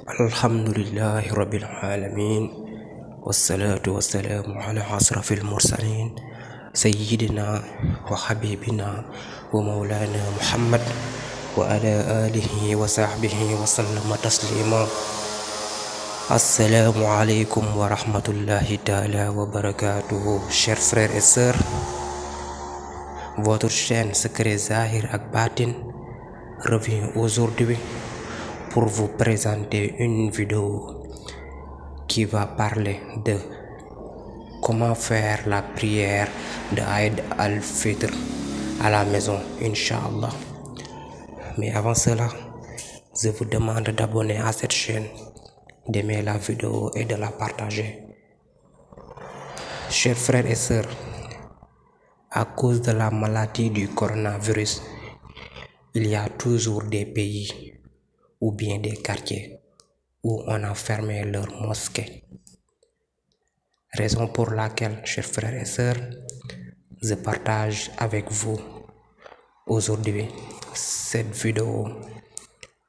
Alhamdulillahi rabbil alamin, wassalatu wassalamu ala asrafil mursalin, sayyidina wa habibina wa maulana Muhammad wa ala alihi wa sahbihi wa sallama taslima. Assalamu alaikum wa rahmatullahi ta'ala wa barakatuhu. Chers frères et sœurs, votre chaîne Secret Zahir ak Batin revient aujourd'hui pour vous présenter une vidéo qui va parler de comment faire la prière de Aïd al-Fitr à la maison, Inch'Allah. Mais avant cela, je vous demande d'abonner à cette chaîne, d'aimer la vidéo et de la partager. Chers frères et sœurs, à cause de la maladie du coronavirus, il y a toujours des pays ou bien des quartiers où on a fermé leurs mosquées. Raison pour laquelle, chers frères et sœurs, je partage avec vous aujourd'hui cette vidéo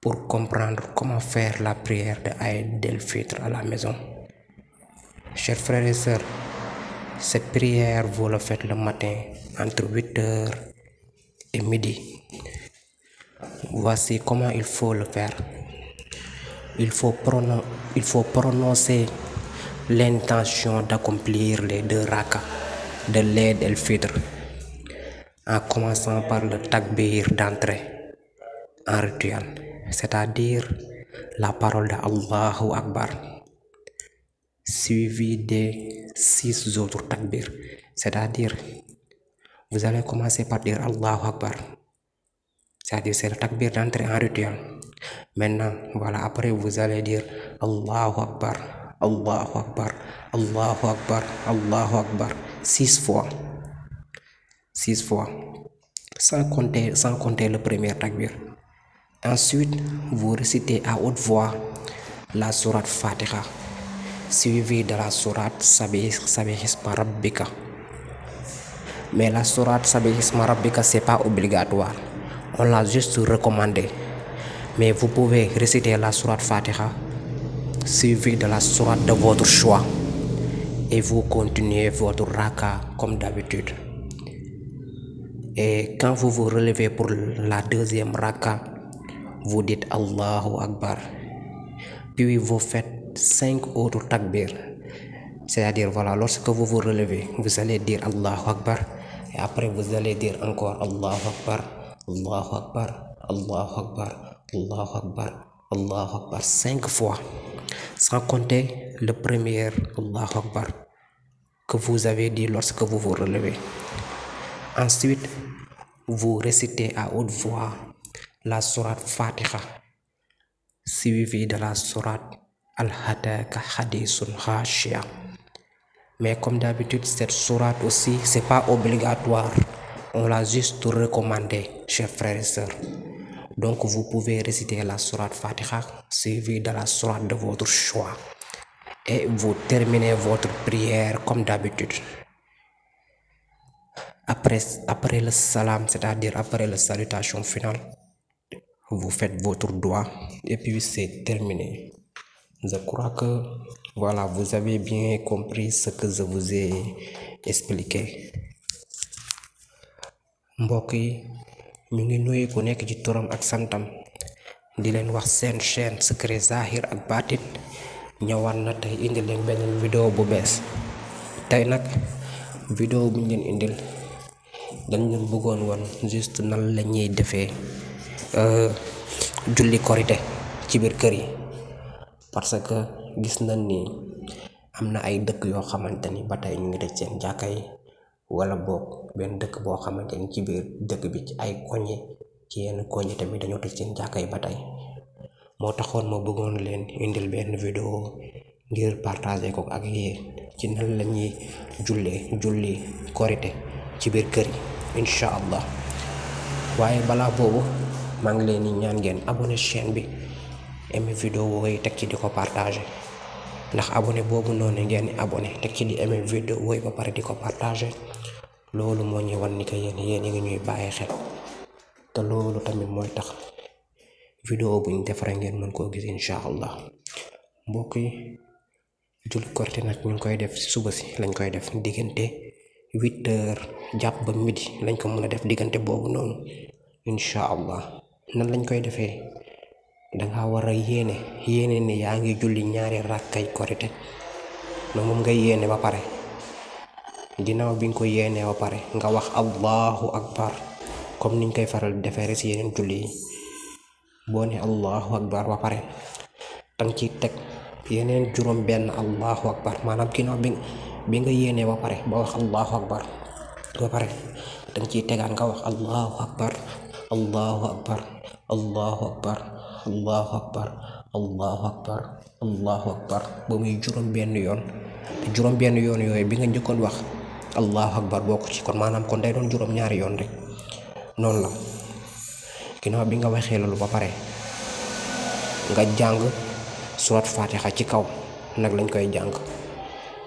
pour comprendre comment faire la prière de Aïd el-Fitr à la maison. Chers frères et sœurs, cette prière, vous le faites le matin entre 8h et midi. Voici comment il faut le faire. Il faut prononcer l'intention d'accomplir les 2 rakas de l'Aïd el-Fitr en commençant par le takbir d'entrée en rituel, c'est-à-dire la parole de Allahu Akbar, suivi des 6 autres takbir, c'est-à-dire vous allez commencer par dire Allahu Akbar, c'est-à-dire c'est le takbir d'entrée en rituel. Maintenant, voilà, après vous allez dire Allahu Akbar, Allahu Akbar, Allahu Akbar, Allahu Akbar, 6 fois. 6 fois, sans compter le premier takbir. Ensuite, vous récitez à haute voix la sourate Fatiha, suivie de la sourate Sabbihisma Rabbika. Mais la sourate Sabbihisma Rabbika, c'est pas obligatoire. On l'a juste recommandé. Mais vous pouvez réciter la sourate Fatiha, suivie de la sourate de votre choix. Et vous continuez votre raka comme d'habitude. Et quand vous vous relevez pour la 2e raka, vous dites Allahu Akbar. Puis vous faites 5 autres takbir. C'est-à-dire, voilà, lorsque vous vous relevez, vous allez dire Allahu Akbar. Et après, vous allez dire encore Allahu Akbar, Allahu Akbar, Allahu Akbar, Allahu Akbar, Allahu Akbar, 5 fois. Sans compter le premier Allahu Akbar que vous avez dit lorsque vous vous relevez. Ensuite, vous récitez à haute voix la sourate Fatiha, suivie de la sourate Al-Hadaka Hadithun Khashia. Mais comme d'habitude, cette sourate aussi, c'est pas obligatoire. On l'a juste recommandé, chers frères et sœurs. Donc vous pouvez réciter la sourate Fatiha, suivie de la sourate de votre choix. Et vous terminez votre prière comme d'habitude. Après le salam, c'est-à-dire après la salutation finale, vous faites votre doigt et puis c'est terminé. Je crois que voilà, vous avez bien compris ce que je vous ai expliqué. Mbokk yi, ñu ngi nuyu ku nekk ci turam ak santam di leen wax seen chaîne Secret Zahir ak Batin ñëwaat na tey indi leen beneen vidéo bu bees. Tey nag vidéo bu ñu leen indil dañ leen bëggoon woon juste nan la ñuy defee julli korité ci biir kër yi, parce que gis nañ ni am na ay dëkk yoo xamante ni ba tey ñu ngi tëj seen jàkka yi, wala boog benn dëkk boo xamante ni ci biir dëkk bi ci ay koñe, ci yenn koñe tamit dañoo tëj seen jàkka yi ba tey. Moo taxoon ma bëggoon leen indil benn vidéo ngir partager ko ak yéen ci nan la ñuy julli korité ci biir kër yi, Inch'Allah. waaye balaa boobu maa ngi leen di ñaan ngeen abonné chaîne bi, aimé vidéo yi teg ci di ko partager, ndax abonné boobu noonu ngeen di abonné teg ci di aimé vidéo yi ba pare di ko partager, loolu moo ñu wan ni que yéen ngi ñuy bàyyi xel, te loolu tamit mooy tax vidéo buñ defare ngeen mën koo gis incha allah. mbokk yi julli korite nag ñu ngi koy def si suba si lañ koy def diggante 8h jàpp ba midi lañ ko mën a def diggante boobu noonu incha allah. nan lañ koy defee danga war a yéene ne yaa ngi julli ñaari rakkay korite no moom nga yéene ba pare. ginnaaw bi nga ko yéenee ba pare nga wax allahu akbar comme niñ koy faral defee rek si yeneen julli yi. boo ne allahu akbar ba pare danga ci teg yeneen juróom benn allahu akbar, maanaam ginnaaw bi nga yéenee ba pare ba wax allahu akbar ba pare danga ciy tegaat nga wax allahu akbar allahu akbar allahu akbar allahu akbar allahu akbar allahu akbar ba muy juróom benn yoon. te juróom benn yoon yooyu bi nga njëkkoon wax allahu akbar bokk ci, kon maanaam kon day doon juróom ñaari yoon rek. noonu la ginnaaw bi nga waxee loolu ba pare nga jàng surat fatiha ci kaw nag lañ koy jàng.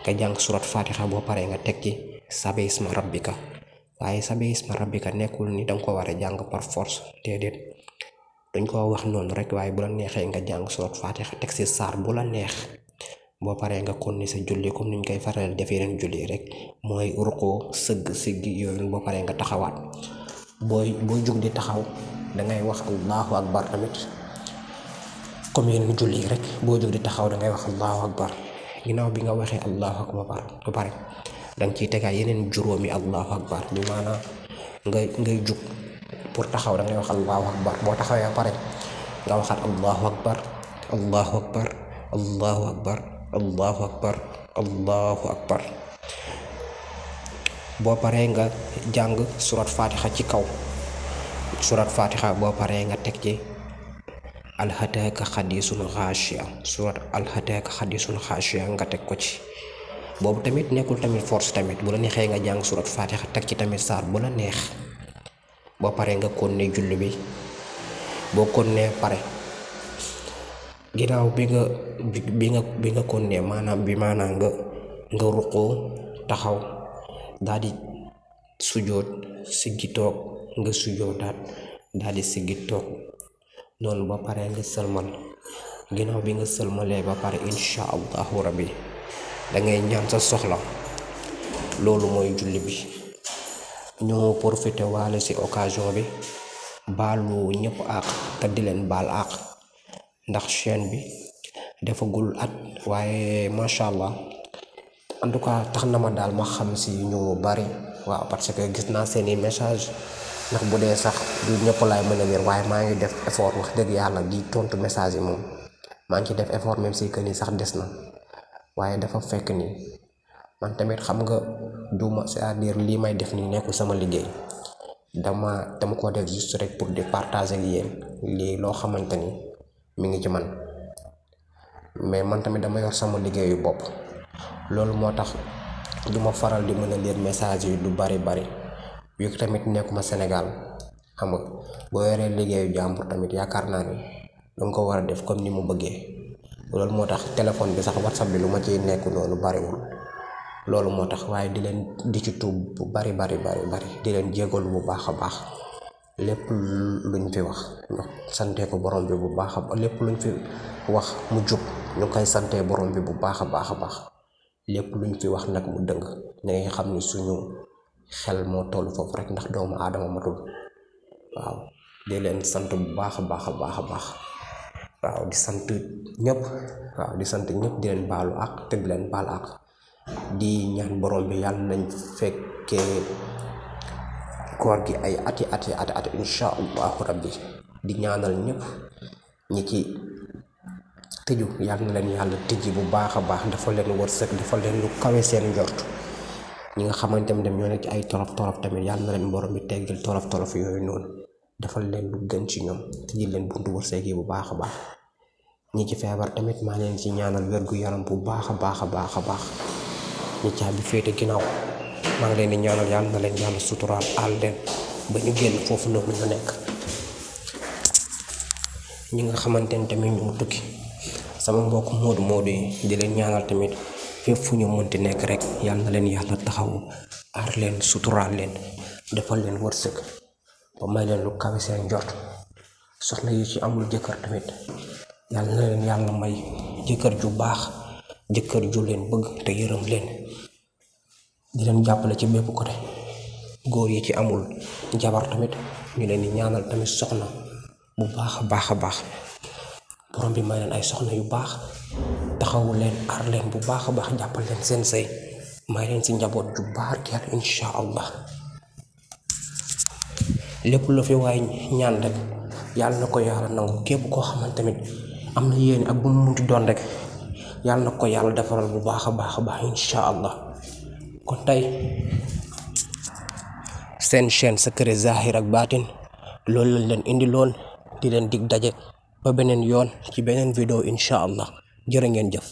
nga jàng surat fatiha boo paree nga teg ci sabi isma rabbika. waaye sabi isma rabbika nekkul ni danga ko war a jàng par force, déedéet dañ ko wax noonu rek. waaye bu la neexee nga jàng surat fatiha teg ci saar bu la neex. boo paree nga kon ni sa julli comme niñ koy faral def yeneen julli rek, mooy ruqoo sëgg siggi yooyu. boo paree nga taxawaat. booy jug di taxaw dangay wax allahu akbar tamit comme yeneen julli rek. boo jug di taxaw dangay wax allahu akbar. ginnaaw bi nga waxee allahu akbar ba pare danga ciy tegaat yeneen juróomi allahu akbar. bi maanaam ngay jug pour taxaw dangay wax allahu akbar. boo taxawee ba pare nga waxaat allahu akbar allahu akbar allahu akbar allahu akbar allahu akbar. boo paree nga jàng surat fatiha ci kaw. surat fatiha boo paree nga teg ci alhataka xadisun xaashiya. surat alhataka xadisun xaashiya nga teg ko ci. boobu tamit nekkul tamit force tamit, bu la neexee nga jàng surat fatiha teg ci tamit saar bu la neex. boo paree nga konne julli bi. boo konne pare ginnaaw bi nga konne maanaam nga ruqoo taxaw daal di sujjoot siggi toog nga sujjootaat daal di siggi toog. noonu ba pare nga sëlmal. ginnaaw bi nga sëlmalee ba pare incha allahu rabbi dangay ñaan sa soxla. loolu mooy julli bi. ñoo profité waale ci occasion bi baalu ñëpp àq te di leen baal àq, ndax chaîne bi defagul at waaye macha allah en tout cas tax na ma daal ma xam ci ñu bari. waaw parce que gis naa seeni message, ndax bu dee sax du ñëpp laay mën a lire, waaye maa ngi def effort wax dëgg yàlla di tontu message yi. moom maa ngi ci def effort même si que ni sax des na. waaye dafa fekk ni man tamit xam nga duma c'est-à-dire lii may def ni nekkul sama liggéey. dama ko def juste rek pour di partager ak yéen lii loo xamante ni mi ngi ci man, mais man tamit dama yor sama liggéeyu bopp. loolu moo tax duma faral di mën a lire message yi du bari yu tamit nekkuma Sénégal. xam nga boo yoree liggéeyu jàmbur tamit yaakaar naa ni danga ko war a def comme ni mu bëggee. loolu moo tax téléphone bi sax WhatsApp bi lu ma ciy nekk noonu bariwul. loolu moo tax waaye di leen di ci tuub bu bari di leen jégalu bu baax a baax. lépp luñ fi wax ñu sante ko borom bi bu baax a baax. lépp luñ fi wax mu jub ñu koy sante borom bi bu baax a baax. lépp luñ fi wax nag mu dëng na nga xam ni suñu xel moo toll foofu rek, ndax doomu aadama matul. waaw di leen sant bu baax a baax. waaw di sant ñëpp. di sant ñëpp di leen baalu ak te di leen baal ak. di ñaan borom bi yàlla nañ fekkee koor gi ay ati incha allahu rabbi. di ñaanal ñëpp ñi ci tëju yàlla na leen yàlla tëjji bu baax a baax, dafa leen wërsëg, dafa leen lu kawe seen njort. ñi nga xamante ne ñoo nekk ci ay torof tamit yàlla na leen borom bi teggil torof yooyu noonu, defal leen lu gën ci ñoom, tëjji leen buntu wërsëg yi bu baax a baax. ñi ci feebar tamit maa leen ci ñaanal wérgu yaram bu baax a baax. ñi caabi féete ginnaaw maa ngi leen di ñaanal yàlla na leen yàlla suturaal aal leen ba ñu génn foofu noonu ñu nekk. ñi nga xamante ne tamit ñu tukki sama mbokk moodu yi di leen ñaanal tamit fépp fu ñu mënti nekk rek yàlla na leen yàlla taxaw aar leen suturaal leen defal leen wërsëg ba may leen lu kawe seen njort. soxna yi ci amul jëkkër tamit yàlla na leen yàlla may jëkkër ju baax, jëkkër ju leen bëgg te yërëm leen, di leen jàppale ci bépp côté. góor yi ci amul jabar tamit ñu leen di ñaanal tamit soxna bu baax a baax a baax. borom bi may leen ay soxna yu baax, taxawu leen, aar leen bu baax a baax, jàppal leen seen sëy, may leen ci njaboot ju barkeel insha allah. lépp lu fi waay ñaan rek yàlla na ko yàlla nangu. képp koo xamante tamit am na yéene ak bu mu munti doon rek yàlla na ko yàlla defaral bu baax a baax a baax insha allah. kon tey seen chaîne Secret Zahir ak Baatin loolu lañ leen indi loon, di leen dig daje ba beneen yoon ci beneen vidéo insha allah. jërë ngeen jëf.